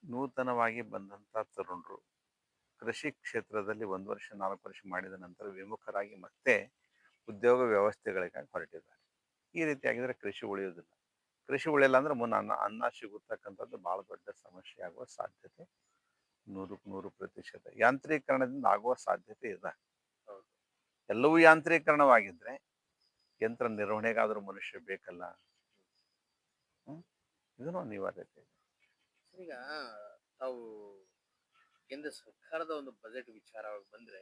ನೂತನವಾಗಿ ಬಂದಂಥ ತರುಣರು ಕೃಷಿ ಕ್ಷೇತ್ರದಲ್ಲಿ 1 ವರ್ಷ 4 ವರ್ಷ ಮಾಡಿದ ನಂತರ ವಿಮುಖರಾಗಿ ಮತ್ತೆ ಉದ್ಯೋಗ ವ್ಯವಸ್ಥೆಗಳಿಗಾಗಿ ಹೊರಟಿದ್ದಾರೆ. ಈ ರೀತಿಯಾಗಿದ್ರೆ ಕೃಷಿ ಉಳಿಯುವುದಿಲ್ಲ. ಕೃಷಿ ಉಳಿಯಲ್ಲ ಅಂದ್ರೆ ಮುನ್ನ ಅನ್ನ ಸಿಗುತ್ತಕ್ಕಂಥದ್ದು ಬಹಳ ದೊಡ್ಡ ಸಮಸ್ಯೆ ಆಗುವ ಸಾಧ್ಯತೆ 100ಕ್ಕೆ 100% ಯಾಂತ್ರೀಕರಣದಿಂದ ಆಗುವ ಸಾಧ್ಯತೆ ಇದೆ. ಹೌದು. ಎಲ್ಲವೂ ಯಾಂತ್ರೀಕರಣವಾಗಿದ್ರೆ ಯಂತ್ರ ನಿರ್ವಹಣೆಗಾದರೂ ಮನುಷ್ಯ ಬೇಕಲ್ಲ. ಹ್ಮ್ ಇದನ್ನು ಅನಿವಾರ್ಯತೆ ಇದೆ. ಈಗ ತಾವು ಕೇಂದ್ರ ಸರ್ಕಾರದ ಒಂದು ಬಜೆಟ್ ವಿಚಾರವಾಗಿ ಬಂದ್ರೆ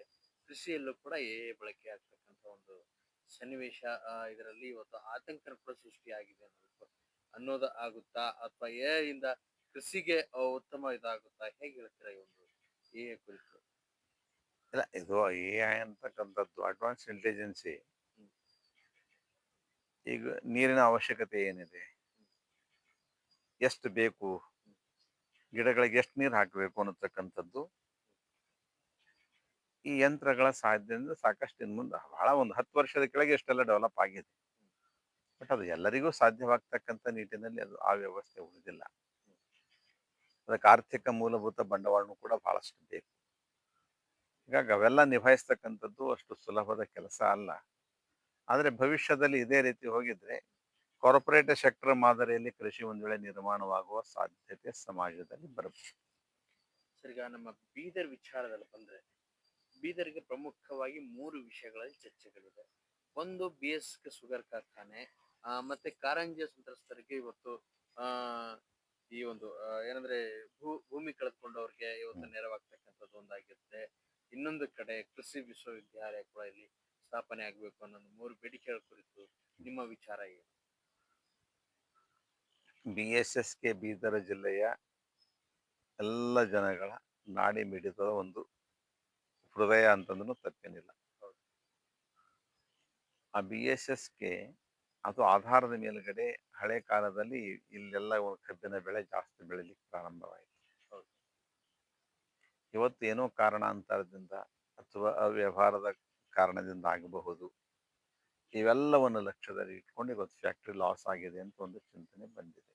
ಕೃಷಿಯಲ್ಲೂ ಕೂಡ ಎ ಬಳಕೆ ಆಗ್ತಕ್ಕಂಥ ಒಂದು ಸನ್ನಿವೇಶ ಇದರಲ್ಲಿ ಇವತ್ತು ಆತಂಕ ಕೂಡ ಸೃಷ್ಟಿಯಾಗಿದೆ ಅನ್ನೋದು ಆಗುತ್ತಾ ಅಥವಾ ಎ ಇಂದ ಕೃಷಿಗೆ ಉತ್ತಮ ಇದಾಗುತ್ತಾ ಹೇಗೆ ಹೇಳ್ತೀರಾ ಈ ಒಂದು ಎ ಕುರಿತು? ಇಲ್ಲ ಇದು ಎ ಐ ಅಂತಕ್ಕಂಥದ್ದು ಅಡ್ವಾನ್ಸ್ ಇಂಟೆಲಿಜೆನ್ಸಿ. ಹ್ಮ್. ಈಗ ನೀರಿನ ಅವಶ್ಯಕತೆ ಏನಿದೆ, ಎಷ್ಟು ಬೇಕು, ಗಿಡಗಳಿಗೆ ಎಷ್ಟು ನೀರು ಹಾಕಬೇಕು ಅನ್ನತಕ್ಕಂಥದ್ದು ಈ ಯಂತ್ರಗಳ ಸಹಾಯದಿಂದ ಸಾಕಷ್ಟು ಇನ್ನು ಮುಂದೆ ಬಹಳ ಒಂದು 10 ವರ್ಷದ ಕೆಳಗೆ ಎಷ್ಟೆಲ್ಲ ಡೆವಲಪ್ ಆಗಿದೆ. ಬಟ್ ಅದು ಎಲ್ಲರಿಗೂ ಸಾಧ್ಯವಾಗ್ತಕ್ಕಂಥ ನಿಟ್ಟಿನಲ್ಲಿ ಅದು ಆ ವ್ಯವಸ್ಥೆ ಉಳಿದಿಲ್ಲ. ಅದಕ್ಕೆ ಆರ್ಥಿಕ ಮೂಲಭೂತ ಬಂಡವಾಳನೂ ಕೂಡ ಬಹಳಷ್ಟು ಬೇಕು. ಹೀಗಾಗಿ ಅವೆಲ್ಲ ನಿಭಾಯಿಸ್ತಕ್ಕಂಥದ್ದು ಅಷ್ಟು ಸುಲಭದ ಕೆಲಸ ಅಲ್ಲ. ಆದರೆ ಭವಿಷ್ಯದಲ್ಲಿ ಇದೇ ರೀತಿ ಹೋಗಿದ್ರೆ ಕಾರ್ಪೊರೇಟ್ ಸೆಕ್ಟರ್ ಮಾದರಿಯಲ್ಲಿ ಕೃಷಿ ಒಂದು ವೇಳೆ ನಿರ್ಮಾಣವಾಗುವ ಸಾಧ್ಯತೆ ಸಮಾಜದಲ್ಲಿ ಬರಬಹುದು. ಸರ್, ಈಗ ನಮ್ಮ ಬೀದರ್ ವಿಚಾರದಲ್ಲಿ ಬಂದ್ರೆ ಬೀದರ್ಗೆ ಪ್ರಮುಖವಾಗಿ 3 ವಿಷಯಗಳಲ್ಲಿ ಚರ್ಚೆಗಳಿದೆ. ಒಂದು BSK ಶುಗರ್ ಕಾರ್ಖಾನೆ, ಮತ್ತೆ ಕಾರಂಜಿಯ ಸಂತ್ರಸ್ತರಿಗೆ ಇವತ್ತು ಆ ಈ ಒಂದು ಏನಂದ್ರೆ ಭೂಮಿ ಕಳೆದುಕೊಂಡವ್ರಿಗೆ ಇವತ್ತು ನೆರವಾಗ್ತಕ್ಕಂಥದ್ದು ಒಂದಾಗಿರುತ್ತೆ. ಇನ್ನೊಂದು ಕಡೆ ಕೃಷಿ ವಿಶ್ವವಿದ್ಯಾಲಯ ಕೂಡ ಇಲ್ಲಿ ಸ್ಥಾಪನೆ ಆಗ್ಬೇಕು ಅನ್ನೋ 3 ಬೇಡಿಕೆಗಳ ಕುರಿತು ನಿಮ್ಮ ವಿಚಾರ ಏನು? BSSK ಬೀದರ ಜಿಲ್ಲೆಯ ಎಲ್ಲ ಜನಗಳ ನಾಡಿ ಮಿಡಿತದ ಒಂದು ಹೃದಯ ಅಂತಂದ್ರೂ ತಪ್ಪೇನಿಲ್ಲ. ಆ BSSK ಅದು ಆಧಾರದ ಮೇಲುಗಡೆ ಹಳೆ ಕಾಲದಲ್ಲಿ ಇಲ್ಲೆಲ್ಲ ಒಂದು ಕಬ್ಬಿನ ಬೆಳೆ ಜಾಸ್ತಿ ಬೆಳಿಲಿಕ್ಕೆ ಪ್ರಾರಂಭವಾಯಿತು. ಇವತ್ತು ಏನೋ ಕಾರಣಾಂತರದಿಂದ ಅಥವಾ ಅವ್ಯವಹಾರದ ಕಾರಣದಿಂದ ಆಗಬಹುದು. ಇವೆಲ್ಲವನ್ನು ಲಕ್ಷ್ಯದಲ್ಲಿ ಇಟ್ಕೊಂಡು ಇವತ್ತು ಫ್ಯಾಕ್ಟ್ರಿ ಲಾಸ್ ಆಗಿದೆ ಅಂತ ಒಂದು ಚಿಂತನೆ ಬಂದಿದೆ.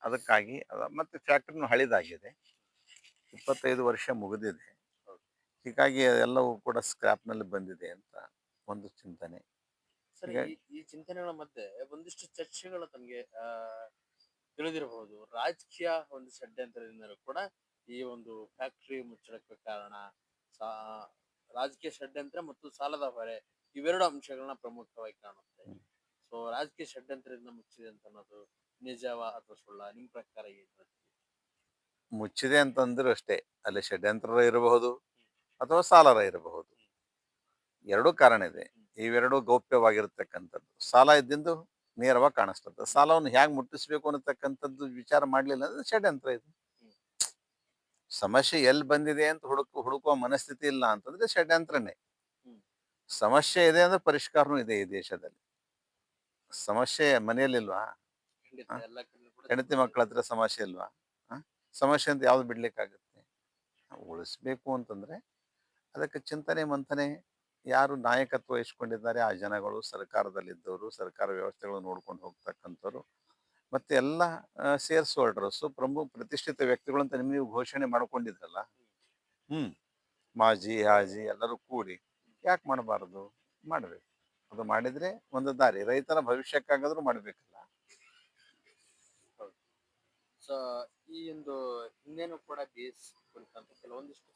ಅದಕ್ಕಾಗಿ ಮತ್ತೆ ಫ್ಯಾಕ್ಟ್ರಿನೂ ಹಳಿದಾಗಿದೆ, 25 ವರ್ಷ ಮುಗಿದಿದೆ. ಹೀಗಾಗಿ ಎಲ್ಲವೂ ಕೂಡ ಸ್ಕ್ರಾಪ್ನಲ್ಲಿ ಬಂದಿದೆ ಅಂತ ಒಂದು ಚಿಂತನೆ. ಸರಿ, ಈ ಚಿಂತನೆಗಳ ಮಧ್ಯೆ ಒಂದಿಷ್ಟು ಚರ್ಚೆಗಳು ತಮಗೆ ತಿಳಿದಿರಬಹುದು. ರಾಜಕೀಯ ಒಂದು ಷಡ್ಯಂತ್ರದಿಂದಲೂ ಕೂಡ ಈ ಒಂದು ಫ್ಯಾಕ್ಟರಿ ಮುಚ್ಚಳಕ್ಕೆ ಕಾರಣ ರಾಜಕೀಯ ಷಡ್ಯಂತ್ರ ಮತ್ತು ಸಾಲದ ಹೊರೆ, ಇವೆರಡು ಅಂಶಗಳನ್ನ ಪ್ರಮುಖವಾಗಿ ಕಾಣುತ್ತೆ. ಸೊ ರಾಜಕೀಯ ಷಡ್ಯಂತ್ರದಿಂದ ಮುಚ್ಚಿದೆ ಅಂತ ಅನ್ನೋದು ನಿಜವಾ ಅಥವಾ ಸುಳ್ಳ? ನಿಮ್ ಪ್ರಕಾರ ಏನು? ಮುಚ್ಚಿದೆ ಅಂತಂದ್ರೂ ಅಷ್ಟೇ, ಅಲ್ಲಿ ಷಡ್ಯಂತ್ರ ಇರಬಹುದು ಅಥವಾ ಸಾಲರ ಇರಬಹುದು. ಎರಡೂ ಕಾರಣ ಇದೆ. ಇವೆರಡೂ ಗೌಪ್ಯವಾಗಿರತಕ್ಕಂಥದ್ದು. ಸಾಲ ಇದ್ದಿಂದು ನೇರವಾಗಿ ಕಾಣಿಸ್ತದೆ. ಸಾಲವನ್ನು ಹೇಗೆ ಮುಟ್ಟಿಸ್ಬೇಕು ಅನ್ನತಕ್ಕಂಥದ್ದು ವಿಚಾರ ಮಾಡಲಿಲ್ಲ ಅಂದ್ರೆ ಷಡ್ಯಂತ್ರ ಇದು. ಸಮಸ್ಯೆ ಎಲ್ಲಿ ಬಂದಿದೆ ಅಂತ ಹುಡುಕುವ ಮನಸ್ಥಿತಿ ಇಲ್ಲ ಅಂತಂದ್ರೆ ಷಡ್ಯಂತ್ರನೇ. ಸಮಸ್ಯೆ ಇದೆ ಅಂದ್ರೆ ಪರಿಷ್ಕಾರನೂ ಇದೆ ಈ ದೇಶದಲ್ಲಿ. ಸಮಸ್ಯೆ ಮನೆಯಲ್ಲಿಲ್ವಾ? ಹೆಂಡತಿ ಮಕ್ಕಳ ಹತ್ರ ಸಮಸ್ಯೆ ಇಲ್ವಾ? ಸಮಸ್ಯೆ ಅಂತ ಯಾವ್ದು ಬಿಡ್ಲಿಕ್ಕಾಗುತ್ತೆ? ಉಳಿಸ್ಬೇಕು ಅಂತಂದ್ರೆ ಅದಕ್ಕೆ ಚಿಂತನೆ ಮಂಥನೆ ಯಾರು ನಾಯಕತ್ವ ವಹಿಸ್ಕೊಂಡಿದ್ದಾರೆ ಆ ಜನಗಳು, ಸರ್ಕಾರದಲ್ಲಿದ್ದವರು, ಸರ್ಕಾರ ವ್ಯವಸ್ಥೆಗಳು ನೋಡ್ಕೊಂಡು ಹೋಗ್ತಕ್ಕಂಥವ್ರು, ಮತ್ತೆ ಎಲ್ಲ ಸೇಲ್ಸ್ ಹೋಲ್ಡರ್ಸು, ಪ್ರಮುಖ ಪ್ರತಿಷ್ಠಿತ ವ್ಯಕ್ತಿಗಳು ಅಂತ ನೀವು ಘೋಷಣೆ ಮಾಡ್ಕೊಂಡಿದ್ರಲ್ಲ. ಮಾಜಿ ಹಾಜಿ ಎಲ್ಲರೂ ಕೂಡಿ ಯಾಕೆ ಮಾಡಬಾರದು? ಮಾಡಬೇಕು. ಅದು ಮಾಡಿದ್ರೆ ಒಂದು ದಾರಿ, ರೈತರ ಭವಿಷ್ಯಕ್ಕಾಗಾದ್ರೂ ಮಾಡಬೇಕಲ್ಲ. ಸೊ ಈ ಒಂದು ಹಿಂದೇನು ಕೂಡ ಬೇಸ್ ಕುರಿತಂತ ಕೆಲವೊಂದಿಷ್ಟು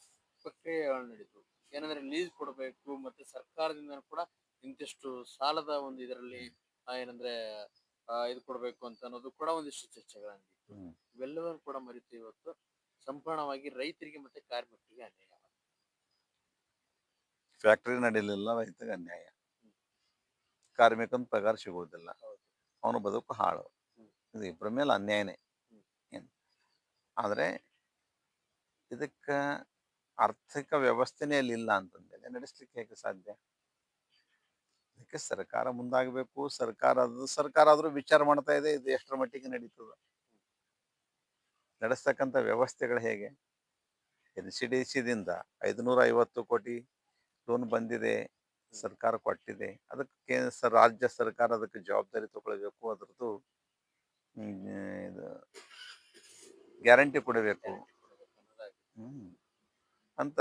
ಪ್ರಕ್ರಿಯೆಗಳು ನಡೀತು. ಏನಂದ್ರೆ ಲೀಸ್ ಕೊಡಬೇಕು, ಮತ್ತೆ ಸರ್ಕಾರದಿಂದ ಕೂಡ ಇಂತಿಷ್ಟು ಸಾಲದ ಒಂದು ಇದರಲ್ಲಿ ಏನಂದ್ರೆ ಇದು ಕೊಡಬೇಕು ಅಂತ ಅನ್ನೋದು ಕೂಡ ಒಂದಿಷ್ಟು ಚರ್ಚೆಗಳಾಗಿತ್ತು. ಇವೆಲ್ಲವನ್ನು ಕೂಡ ಮರೆತು ಇವತ್ತು ಸಂಪೂರ್ಣವಾಗಿ ರೈತರಿಗೆ ಮತ್ತೆ ಕಾರ್ಮಿಕರಿಗೆ ಅನ್ಯಾಯ. ಫ್ಯಾಕ್ಟ್ರಿ ನಡೀಲಿಲ್ಲ, ರೈತರಿಗೆ ಅನ್ಯಾಯ, ಕಾರ್ಮಿಕನ ಪಗಾರ ಸಿಗುವುದಿಲ್ಲ, ಅವನು ಬದುಕು ಹಾಳು. ಇದು ಇಬ್ಬರ ಮೇಲೆ ಅನ್ಯಾಯನೇ. ಆದರೆ ಇದಕ್ಕೆ ಆರ್ಥಿಕ ವ್ಯವಸ್ಥೆನೇ ಅಲ್ಲಿ ಇಲ್ಲ ಅಂತಂದೇಳಿ ನಡೆಸ್ಲಿಕ್ಕೆ ಹೇಗೆ ಸಾಧ್ಯ? ಅದಕ್ಕೆ ಸರ್ಕಾರ ಮುಂದಾಗಬೇಕು. ಸರ್ಕಾರ ಆದ್ರೂ ವಿಚಾರ ಮಾಡ್ತಾ ಇದೆ, ಇದು ಎಷ್ಟರ ಮಟ್ಟಿಗೆ ನಡೀತದ, ನಡೆಸ್ತಕ್ಕಂಥ ವ್ಯವಸ್ಥೆಗಳು ಹೇಗೆ? NCDC-ದಿಂದ 550 ಕೋಟಿ ಲೋನ್ ಬಂದಿದೆ, ಸರ್ಕಾರ ಕೊಟ್ಟಿದೆ. ಅದಕ್ಕೆ ರಾಜ್ಯ ಸರ್ಕಾರ ಅದಕ್ಕೆ ಜವಾಬ್ದಾರಿ ತಗೊಳ್ಬೇಕು. ಅದರದ್ದು ಗ್ಯಾರಂಟಿ ಕೊಡಬೇಕು. ಕೊಡ್ಬೇಕು ಅನ್ನೋದಾಗಿದೆ. ಹ್ಮ್ ಅಂತ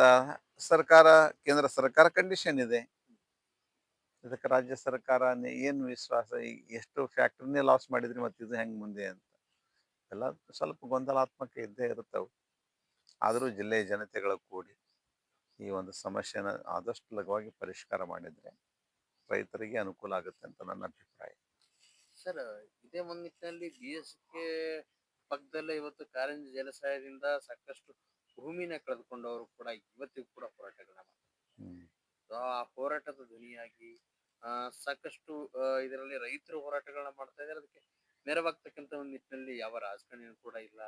ಸರ್ಕಾರ, ಕೇಂದ್ರ ಸರ್ಕಾರ ಕಂಡೀಷನ್ ಇದೆ. ಇದಕ್ಕೆ ರಾಜ್ಯ ಸರ್ಕಾರ ಏನು ವಿಶ್ವಾಸ, ಎಷ್ಟು ಫ್ಯಾಕ್ಟ್ರಿನೇ ಲಾಸ್ ಮಾಡಿದ್ರಿ ಮತ್ತೆ ಇದು ಹೆಂಗ್ ಮುಂದೆ ಅಂತ ಎಲ್ಲ ಸ್ವಲ್ಪ ಗೊಂದಲಾತ್ಮಕ ಇದ್ದೇ ಇರುತ್ತವು. ಆದರೂ ಜಿಲ್ಲೆಯ ಜನತೆಗಳ ಕೂಡಿ ಈ ಒಂದು ಸಮಸ್ಯೆನ ಆದಷ್ಟು ಲಘುವಾಗಿ ಪರಿಷ್ಕಾರ ಮಾಡಿದ್ರೆ ರೈತರಿಗೆ ಅನುಕೂಲ ಆಗುತ್ತೆ ಅಂತ ನನ್ನ ಅಭಿಪ್ರಾಯ. ಸರ್, ಇದೇ ಒಂದು ನಿಟ್ಟಿನಲ್ಲಿ BSK ಪಕ್ಕದಲ್ಲೇ ಇವತ್ತು ಕಾರಂಜಿ ಜಲಾಶಯದಿಂದ ಸಾಕಷ್ಟು ಭೂಮಿನ ಕಳೆದುಕೊಂಡವರು ಕೂಡ ಇವತ್ತಿಗೂ ಕೂಡ ಹೋರಾಟಗಳನ್ನ ಮಾಡ್ತಾರೆ. ಹ್ಮ್. ಆ ಹೋರಾಟದ ಧ್ವನಿಯಾಗಿ ಸಾಕಷ್ಟು ಇದರಲ್ಲಿ ರೈತರು ಹೋರಾಟಗಳನ್ನ ಮಾಡ್ತಾ ಇದ್ದಾರೆ. ಅದಕ್ಕೆ ನೆರವಾಗ್ತಕ್ಕಂಥ ಒಂದು ನಿಟ್ಟಿನಲ್ಲಿ ಯಾವ ರಾಜಕಾರಣಿಯೂ ಕೂಡ ಇಲ್ಲ,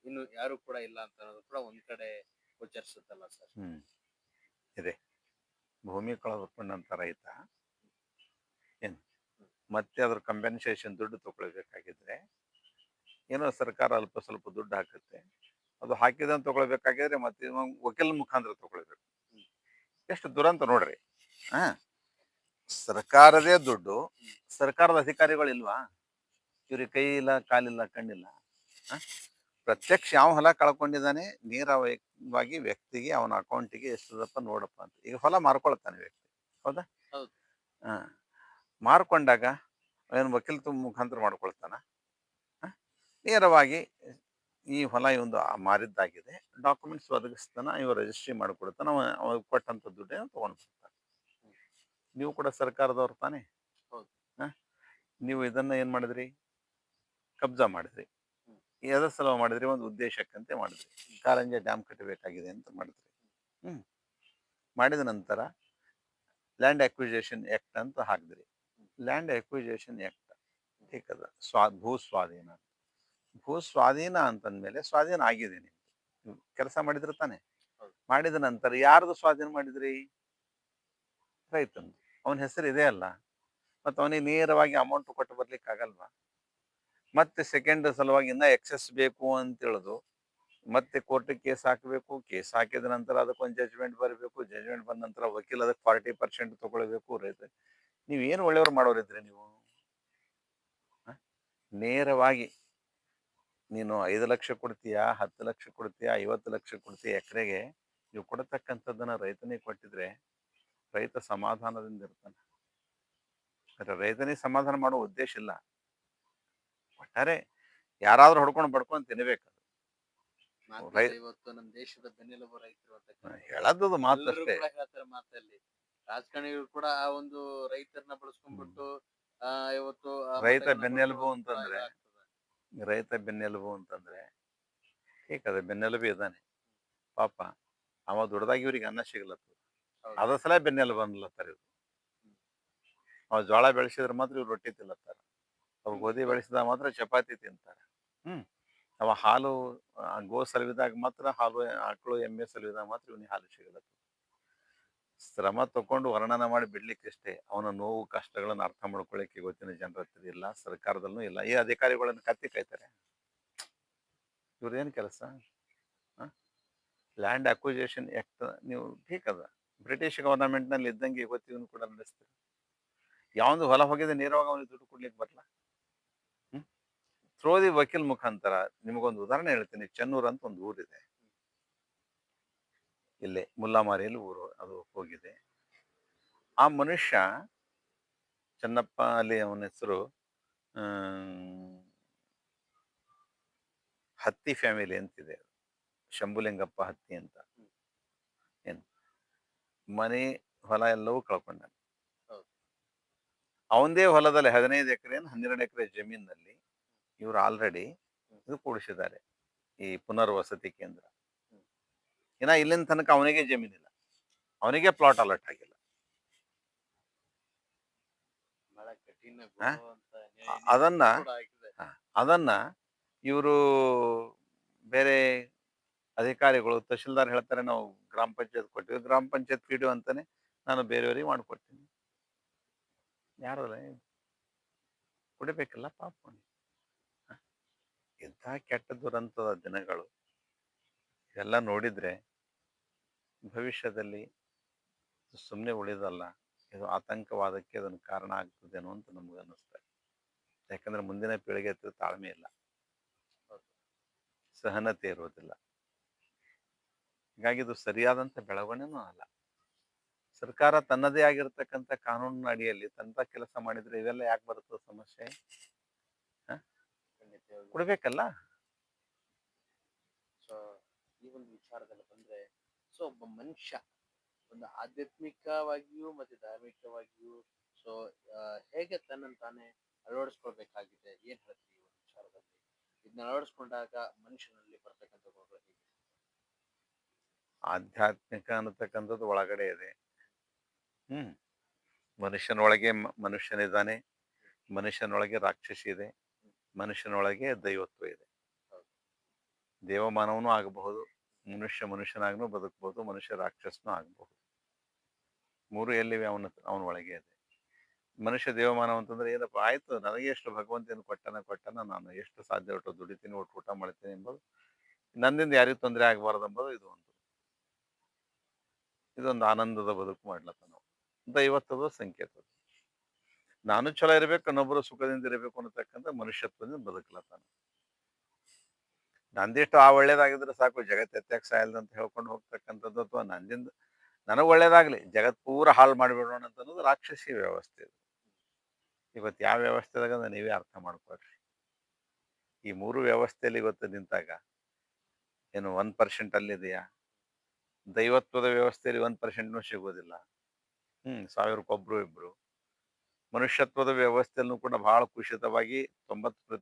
ಇನ್ನು ಯಾರು ಕೂಡ ಇಲ್ಲ ಅಂತ ಅನ್ನೋದು ಕೂಡ ಒಂದ್ ಕಡೆ ಗೋಚರಿಸುತ್ತಲ್ಲ ಸರ್. ಇದೆ. ಭೂಮಿ ಕಳೆದುಕೊಂಡಂತ ರೈತ ಏನು ಮತ್ತೆ ಅದ್ರ ಕಂಪೆನ್ಸೇಷನ್ ದುಡ್ಡು ತಗೊಳ್ಬೇಕಾಗಿದ್ರೆ ಏನೋ ಸರ್ಕಾರ ಅಲ್ಪ ಸ್ವಲ್ಪ ದುಡ್ಡು ಹಾಕುತ್ತೆ. ಅದು ಹಾಕಿದಂತ ತಗೊಳ್ಬೇಕಾಗಿದ್ರೆ ಮತ್ತೆ ವಕೀಲ ಮುಖಾಂತರ ತಗೊಳ್ಬೇಕು. ಎಷ್ಟು ದುರಂತ ನೋಡ್ರಿ. ಸರ್ಕಾರದೇ ದುಡ್ಡು, ಸರ್ಕಾರದ ಅಧಿಕಾರಿಗಳಿಲ್ವಾ? ಇವ್ರಿಗೆ ಕೈ ಇಲ್ಲ, ಕಾಲಿಲ್ಲ, ಕಣ್ಣಿಲ್ಲ. ಪ್ರತ್ಯಕ್ಷ ಯಾವ ಹೊಲ ಕಳ್ಕೊಂಡಿದ್ದಾನೆ ನೇರವಾಗಿ ವ್ಯಕ್ತಿಗೆ ಅವನ ಅಕೌಂಟಿಗೆ ಎಷ್ಟದಪ್ಪ ನೋಡಪ್ಪ ಅಂತ. ಈಗ ಹೊಲ ಮಾರ್ಕೊಳ್ತಾನೆ ವ್ಯಕ್ತಿ, ಹೌದಾ? ಮಾರ್ಕೊಂಡಾಗ ಅವನು ವಕೀಲ ಮುಖಾಂತರ ಮಾಡ್ಕೊಳ್ತಾನ. ನೇರವಾಗಿ ಈ ಹೊಲ ಒಂದು ಮಾರಿದ್ದಾಗಿದೆ, ಡಾಕ್ಯುಮೆಂಟ್ಸ್ ಒದಗಿಸ್ತಾನ, ಇವ ರಿಜಿಸ್ಟ್ರಿ ಮಾಡಿಕೊಡ್ತಾನ, ಅವ ಕೊಟ್ಟಂತ ದುಡ್ಡನ್ನು ತಗೊಂಡು ಬರ್ತಾನೆ. ನೀವು ಕೂಡ ಸರ್ಕಾರದವ್ರು ತಾನೆ. ನೀವು ಇದನ್ನ ಏನ್ ಮಾಡಿದ್ರಿ? ಕಬ್ಜಾ ಮಾಡಿದ್ರಿ. ಎದ್ರ ಸಲುವಾಗಿ ಮಾಡಿದ್ರಿ? ಒಂದು ಉದ್ದೇಶಕ್ಕಂತೆ ಮಾಡಿದ್ರಿ. ಕಾರಂಜಿ ಡ್ಯಾಮ್ ಕಟ್ಟಬೇಕಾಗಿದೆ ಅಂತ ಮಾಡಿದ್ರಿ. ಮಾಡಿದ ನಂತರ ಲ್ಯಾಂಡ್ ಅಕ್ವಿಜೇಷನ್ ಆಕ್ಟ್ ಅಂತ ಹಾಕಿದ್ರಿ. ಲ್ಯಾಂಡ್ ಅಕ್ವಿಜೇಷನ್ ಆಕ್ಟ್ ठीक ಅದ, ಭೂ ಸ್ವಾಧೀನ. ಭೂ ಸ್ವಾಧೀನ ಅಂತಂದ್ಮೇಲೆ ಸ್ವಾಧೀನ ಆಗಿದೆ, ನೀವು ಕೆಲಸ ಮಾಡಿದ್ರೆ ತಾನೆ. ಮಾಡಿದ ನಂತರ ಯಾರ್ದು ಸ್ವಾಧೀನ ಮಾಡಿದ್ರಿ? ರೈತನ. ಅವನ ಹೆಸರು ಇದೆ ಅಲ್ಲ, ಮತ್ತೆ ಅವನಿಗೆ ನೇರವಾಗಿ ಅಮೌಂಟ್ ಕೊಟ್ಟು ಬರ್ಲಿಕ್ಕೆ ಆಗಲ್ವಾ? ಮತ್ತೆ ಸೆಕೆಂಡ್ ಸಲುವಾಗಿ ಇನ್ನ ಎಕ್ಸೆಸ್ ಬೇಕು ಅಂತ ಹೇಳುದು, ಮತ್ತೆ ಕೋರ್ಟಿಗೆ ಕೇಸ್ ಹಾಕಬೇಕು. ಕೇಸ್ ಹಾಕಿದ ನಂತರ ಅದಕ್ಕೊಂದು ಜಜ್ಮೆಂಟ್ ಬರಬೇಕು. ಜಜ್ಮೆಂಟ್ ಬಂದ ನಂತರ ವಕೀಲ ಅದಕ್ಕೆ 40% ತಗೊಳ್ಬೇಕು. ರೈತ, ನೀವೇನು ಒಳ್ಳೆಯವ್ರು ಮಾಡೋರಿದ್ರಿ ನೀವು? ನೇರವಾಗಿ ನೀನು 5 ಲಕ್ಷ ಕೊಡ್ತೀಯಾ, 10 ಲಕ್ಷ ಕೊಡ್ತೀಯಾ, 50 ಲಕ್ಷ ಕೊಡ್ತೀಯ ಎಕರೆಗೆ, ನೀವು ಕೊಡತಕ್ಕಂಥದ್ದನ್ನ ರೈತನಿಗೆ ಕೊಟ್ಟಿದ್ರೆ ರೈತ ಸಮಾಧಾನದಿಂದ ಇರ್ತಾನೆ. ರೈತನಿಗೆ ಸಮಾಧಾನ ಮಾಡೋ ಉದ್ದೇಶ ಇಲ್ಲ. ಒಟ್ಟಾರೆ ಯಾರಾದ್ರೂ ಹೊಡ್ಕೊಂಡು ಬಡ್ಕೊಂಡು ತಿನ್ಬೇಕು. ಇವತ್ತು ನಮ್ಮ ದೇಶದ ಬೆನ್ನೆಲುಬು ರೈತರು ಅಂತ ಹೇಳದ್ದು ಮಾತಷ್ಟೇ. ಹೇಳ್ತಾರೆ ಮಾತಲ್ಲಿ. ರಾಜಕಾರಣಿಗಳು ಕೂಡ ಆ ಒಂದು ರೈತರನ್ನ ಬಳಸ್ಕೊಂಡ್ಬಿಟ್ಟು ಇವತ್ತು ರೈತ ಬೆನ್ನೆಲುಬು ಅಂತಂದ್ರೆ, ರೈತ ಬೆನ್ನೆಲುಬು ಅಂತಂದ್ರೆ ಅದ ಬೆನ್ನೆಲುಬು ಇದ್ದಾನೆ ಪಾಪ. ಅವ ದುಡ್ದಾಗ ಇವ್ರಿಗೆ ಅನ್ನ ಸಿಗ್ಲತ್ತ, ಅದ ಸಲ ಬೆನ್ನೆಲುಬು ಅನ್ಲತ್ತಾರ ಇವ್ರು. ಅವ ಜೋಳ ಬೆಳೆಸಿದ್ರೆ ಮಾತ್ರ ಇವ್ರು ರೊಟ್ಟಿ ತಿನ್ನತ್ತಾರ, ಅವ್ ಗೋಧಿ ಬೆಳೆಸಿದಾಗ ಮಾತ್ರ ಚಪಾತಿ ತಿಂತಾರ. ಅವ ಹಾಲು ಗೋ ಸಲುವಿದಾಗ ಮಾತ್ರ ಹಾಲು, ಆಕಳು ಎಮ್ಮೆ ಸಲುವಿದಾಗ ಮಾತ್ರ ಇವನಿಗೆ ಹಾಲು ಸಿಗಲತ್ತ. ಶ್ರಮ ತಕೊಂಡು ವರ್ಣನ ಮಾಡಿ ಬಿಡ್ಲಿಕ್ಕಷ್ಟೇ. ಅವನ ನೋವು ಕಷ್ಟಗಳನ್ನು ಅರ್ಥ ಮಾಡ್ಕೊಳ್ಳಿಕ್ಕೆ ಇವತ್ತಿನ ಜನರ ಹತ್ರ ಇಲ್ಲ, ಸರ್ಕಾರದಲ್ಲೂ ಇಲ್ಲ. ಈ ಅಧಿಕಾರಿಗಳನ್ನು ಕತ್ತಿ ಕಾಯ್ತಾರೆ. ಇವ್ರದೇನು ಕೆಲಸ? ಲ್ಯಾಂಡ್ ಅಕ್ವಿಜೇಷನ್ ಆಕ್ಟ್ ನೀವು ಅದ, ಬ್ರಿಟಿಷ್ ಗವರ್ನಮೆಂಟ್ ನಲ್ಲಿ ಇದ್ದಂಗೆ ಇವತ್ತಿಗೂ ಕೂಡ ನಡೆಸ್ತೀರಿ. ಯಾವ್ದು ಹೊಲ ಹೋಗಿದೆ ನೇರವಾಗಿ ಅವನಿಗೆ ದುಡ್ಡು ಕೊಡ್ಲಿಕ್ಕೆ ಬರಲ್ಲ. ಥ್ರೋದಿ ವಕೀಲ್ ಮುಖಾಂತರ. ನಿಮಗೊಂದು ಉದಾಹರಣೆ ಹೇಳ್ತೀನಿ. ಚೆನ್ನೂರು ಅಂತ ಒಂದು ಊರಿದೆ ಇಲ್ಲೇ ಮುಲ್ಲಾಮಾರಿಯಲ್ಲಿ ಊರು, ಅದು ಹೋಗಿದೆ. ಆ ಮನುಷ್ಯ ಚೆನ್ನಪ್ಪ, ಅಲ್ಲಿ ಅವನ ಹೆಸರು ಹತ್ತಿ ಫ್ಯಾಮಿಲಿ ಅಂತಿದೆ, ಶಂಭುಲಿಂಗಪ್ಪ ಹತ್ತಿ ಅಂತ. ಏನು ಮನೆ ಹೊಲ ಎಲ್ಲವೂ ಕಳ್ಕೊಂಡ. ಅವಂದೇ ಹೊಲದಲ್ಲಿ 15 ಎಕರೆ 12 ಎಕರೆ ಜಮೀನಲ್ಲಿ ಇವರು ಆಲ್ರೆಡಿ ಇದು ಕೂಡಿಸಿದ್ದಾರೆ, ಈ ಪುನರ್ವಸತಿ ಕೇಂದ್ರ. ಇನ್ನ ಇಲ್ಲಿನ ತನಕ ಅವನಿಗೆ ಜಮೀನಿಲ್ಲ, ಅವನಿಗೆ ಪ್ಲಾಟ್ ಅಲರ್ಟ್ ಆಗಿಲ್ಲ. ಅದನ್ನ ಇವರು ಬೇರೆ ಅಧಿಕಾರಿಗಳು, ತಹಶೀಲ್ದಾರ್ ಹೇಳ್ತಾರೆ ನಾವು ಗ್ರಾಮ ಪಂಚಾಯತ್ ಕೊಟ್ಟಿವಿ, ಗ್ರಾಮ ಪಂಚಾಯತ್ ಪಿಡಿಒ ಅಂತಾನೆ ನಾನು ಬೇರೆಯವರಿಗೆ ಮಾಡ್ಕೊಡ್ತೀನಿ. ಯಾರಲ್ಲ ಕೊಡಬೇಕಲ್ಲ ಪಾಪ. ಎಂಥ ಕೆಟ್ಟ ದುರಂತದ ದಿನಗಳು ಎಲ್ಲ ನೋಡಿದ್ರೆ ಭವಿಷ್ಯದಲ್ಲಿ ಸುಮ್ಮನೆ ಉಳಿದಲ್ಲ, ಇದು ಆತಂಕವಾದಕ್ಕೆ ಅದನ್ನು ಕಾರಣ ಆಗ್ತದೇನೋ ಅಂತ ನಮ್ಗೆ ಅನ್ನಿಸ್ತಾರೆ. ಯಾಕಂದ್ರೆ ಮುಂದಿನ ಪೀಳಿಗೆ ಹತ್ರ ತಾಳ್ಮೆ ಇಲ್ಲ. ಸಹನತೆ ಇರುವುದಿಲ್ಲ. ಹೀಗಾಗಿ ಇದು ಸರಿಯಾದಂಥ ಬೆಳವಣಿಗೆನೂ ಅಲ್ಲ. ಸರ್ಕಾರ ತನ್ನದೇ ಆಗಿರ್ತಕ್ಕಂಥ ಕಾನೂನಿನ ಅಡಿಯಲ್ಲಿ ತಂತ ಕೆಲಸ ಮಾಡಿದ್ರೆ ಇವೆಲ್ಲ ಯಾಕೆ ಬರ್ತದೆ ಸಮಸ್ಯೆ? ಖಂಡಿತವಾಗ್ಲೂ. ಕೊಡ್ಬೇಕಲ್ಲ. ಸೊ ಈ ಒಂದು ವಿಚಾರದಲ್ಲಿ ಬಂದ್ರೆ, ಸೊ ಒಬ್ಬ ಮನುಷ್ಯ ಒಂದು ಆಧ್ಯಾತ್ಮಿಕವಾಗಿಯೂ ಮತ್ತೆ ಧಾರ್ಮಿಕವಾಗಿಯೂ ಸೊ ಹೇಗೆ ತನ್ನನ್ನು ತಾನೇ ಅಳವಡಿಸ್ಕೊಳ್ಬೇಕಾಗಿದೆ, ಏನ್ ಹೇಳ್ತೀವಿ ಈ ಒಂದು ವಿಚಾರದಲ್ಲಿ? ಇದನ್ನ ಅಳವಡಿಸ್ಕೊಂಡಾಗ ಮನುಷ್ಯನಲ್ಲಿ ಬರ್ತಕ್ಕಂಥ ಗುಣಗಳು ಹೇಗೆ? ಆಧ್ಯಾತ್ಮಿಕ ಅನ್ನತಕ್ಕಂಥದ್ದು ಒಳಗಡೆ ಇದೆ. ಮನುಷ್ಯನೊಳಗೆ ಮನುಷ್ಯನಿದ್ದಾನೆ, ಮನುಷ್ಯನೊಳಗೆ ರಾಕ್ಷಸಿ ಇದೆ, ಮನುಷ್ಯನೊಳಗೆ ದೈವತ್ವ ಇದೆ. ದೇವಮಾನವನೂ ಆಗಬಹುದು, ಮನುಷ್ಯನಾಗೂ ಬದುಕಬಹುದು, ಮನುಷ್ಯ ರಾಕ್ಷಸನೂ ಆಗಬಹುದು. ಮೂರು ಎಲ್ಲಿವೆ ಅವನ ಒಳಗೆ ಇದೆ. ಮನುಷ್ಯ ದೇವಮಾನವ ಅಂತಂದ್ರೆ ಏನಪ್ಪ, ಆಯ್ತು ನನಗೆ ಎಷ್ಟು ಭಗವಂತನ ಕೊಟ್ಟನ, ನಾನು ಎಷ್ಟು ಸಾಧ್ಯ ಒಟ್ಟು ದುಡಿತೀನಿ, ಒಟ್ಟು ಊಟ ಮಾಡ್ತೀನಿ ಎಂಬುದು, ನನ್ನಿಂದ ಯಾರಿಗೂ ತೊಂದರೆ ಆಗಬಾರ್ದು ಎಂಬುದು ಇದೊಂದು ಆನಂದದ ಬದುಕು ಮಾಡ್ಲತ್ತ ನಾವು. ದೈವತ್ವದ ಸಂಕೇತ. ನಾನು ಚಲೋ ಇರಬೇಕು, ಇನ್ನೊಬ್ಬರು ಸುಖದಿಂದ ಇರಬೇಕು ಅನ್ನತಕ್ಕಂಥ ಮನುಷ್ಯತ್ವದಿಂದ ಬದುಕಲತ್ತಾನ. ನಂದಿಷ್ಟು ಒಳ್ಳೇದಾಗಿದ್ರೆ ಸಾಕು, ಜಗತ್ ಎತ್ತಾಗ ಸಾಯಲ್ದು ಅಂತ ಹೇಳ್ಕೊಂಡು ಹೋಗ್ತಕ್ಕಂಥದ್ದು, ಅಥವಾ ನನಗೆ ಒಳ್ಳೇದಾಗ್ಲಿ, ಜಗತ್ ಪೂರ ಹಾಳು ಮಾಡಿಬಿಡೋಣ ಅಂತ ಅನ್ನೋದು ರಾಕ್ಷಸಿ ವ್ಯವಸ್ಥೆ ಇದು. ಇವತ್ತು ಯಾವ ವ್ಯವಸ್ಥೆದಾಗ ನೀವೇ ಅರ್ಥ ಮಾಡ್ಕೊಳ್ರಿ. ಈ ಮೂರು ವ್ಯವಸ್ಥೆಯಲ್ಲಿ ಇವತ್ತು ನಿಂತಾಗ ಏನು 1% ಅಲ್ಲಿದೆಯಾ? ದೈವತ್ವದ ವ್ಯವಸ್ಥೆಯಲ್ಲಿ 1% ಸಿಗೋದಿಲ್ಲ. 1000ಕ್ಕೊಬ್ರು ಇಬ್ರು. ಮನುಷ್ಯತ್ವದ ವ್ಯವಸ್ಥೆಯಲ್ಲೂ ಕೂಡ ಬಹಳ ಕುಶಿತವಾಗಿ 90%